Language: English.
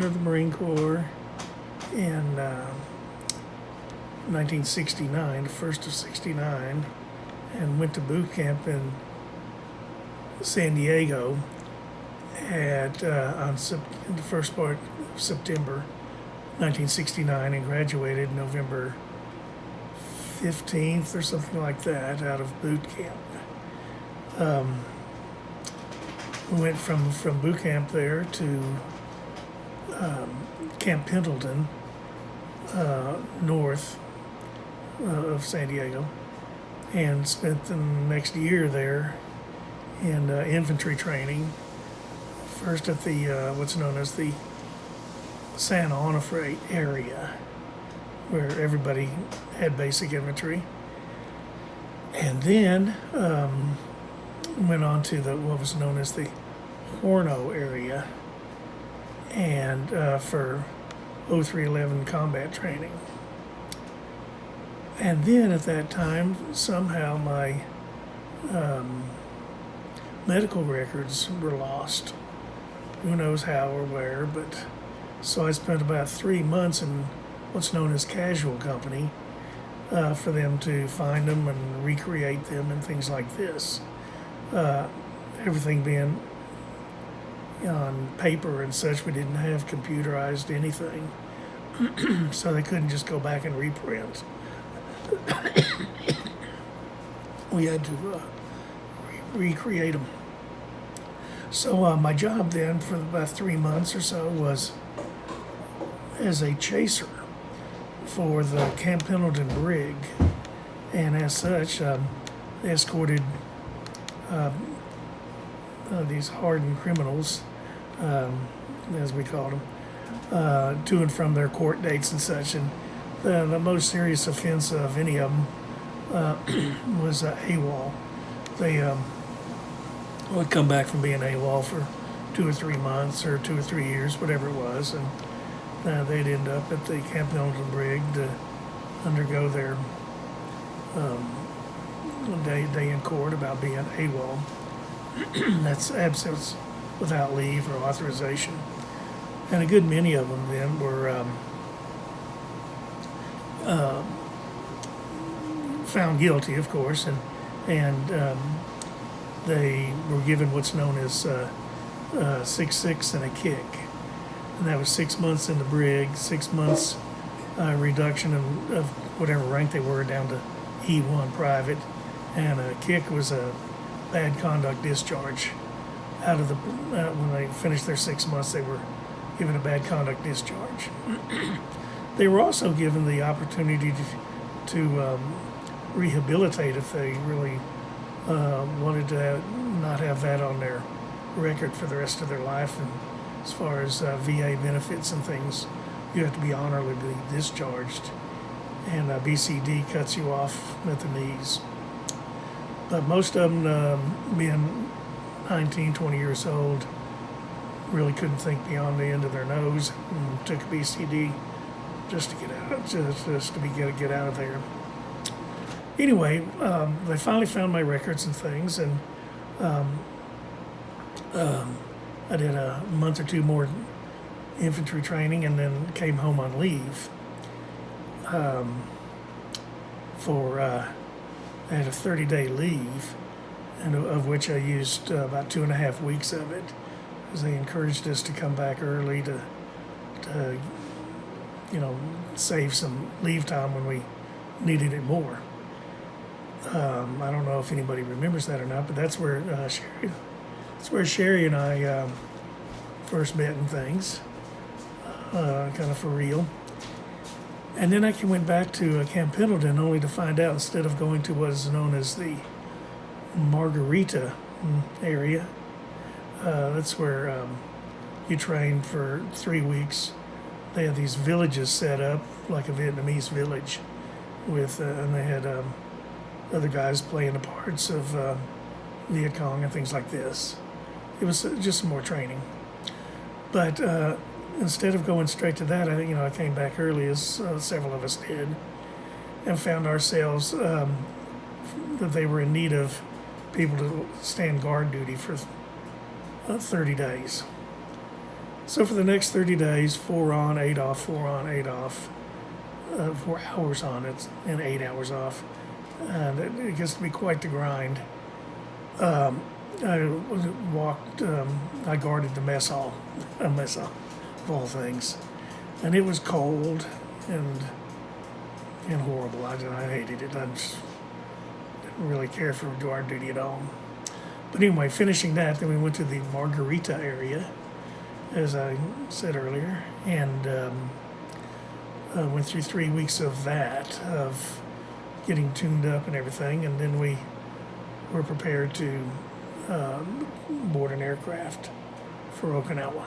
enter the Marine Corps in 1969, the first of 69, and went to boot camp in San Diego in the first part of September 1969, and graduated November 15th or something like that out of boot camp. We went from boot camp there to Camp Pendleton, north of San Diego, and spent the next year there in infantry training. First at the what's known as the Santa Onofre area, where everybody had basic infantry, and then went on to what was known as the Horno area, and for 0311 combat training. And then at that time, somehow my medical records were lost. Who knows how or where, but so I spent about 3 months in what's known as casual company for them to find them and recreate them and things like this. Everything being on paper and such, we didn't have computerized anything, so they couldn't just go back and reprint. We had to recreate them. So my job then for about 3 months or so was as a chaser for the Camp Pendleton Brig, and as such, escorted these hardened criminals, as we called them, to and from their court dates and such. And the most serious offense of any of them was AWOL. They would come back from being AWOL for 2 or 3 months or 2 or 3 years, whatever it was, and they'd end up at the Camp Pendleton Brig to undergo their day in court about being AWOL. That's absence without leave or authorization. And a good many of them then were found guilty, of course, and they were given what's known as 6-6 and a kick. And that was 6 months in the brig, 6 months reduction of whatever rank they were down to E1 private, and a kick was a bad conduct discharge. Out of the when they finished their 6 months, they were given a bad conduct discharge. They were also given the opportunity to rehabilitate if they really wanted to not have that on their record for the rest of their life. And as far as VA benefits and things, you have to be honorably discharged, and BCD cuts you off at the knees. But most of them, being 19, 20 years old, really couldn't think beyond the end of their nose and took a BCD just to get out, just to get out of there. Anyway, they finally found my records and things, and I did a month or two more infantry training, and then came home on leave. I had a 30-day leave, and of which I used about 2.5 weeks of it, because they encouraged us to come back early to save some leave time when we needed it more. I don't know if anybody remembers that or not, but that's where Sherry and I first met and things, kind of for real. And then I went back to Camp Pendleton only to find out, instead of going to what is known as the Margarita area, that's where you train for 3 weeks. They had these villages set up like a Vietnamese village with, and they had other guys playing the parts of Viet Cong and things like this. It was just some more training. But instead of going straight to that, I came back early, as several of us did, and found ourselves that they were in need of people to stand guard duty for 30 days. So for the next 30 days, 4 on, 8 off, 4 on, 8 off, 4 hours on it, and 8 hours off. And it gets to be quite the grind. I walked, I guarded the mess hall, a mess hall of all things. And it was cold and horrible. I hated it. I just didn't really care for guard duty at all. But anyway, finishing that, then we went to the Margarita area, as I said earlier, and went through 3 weeks of that, of getting tuned up and everything, and then we were prepared to board an aircraft for Okinawa.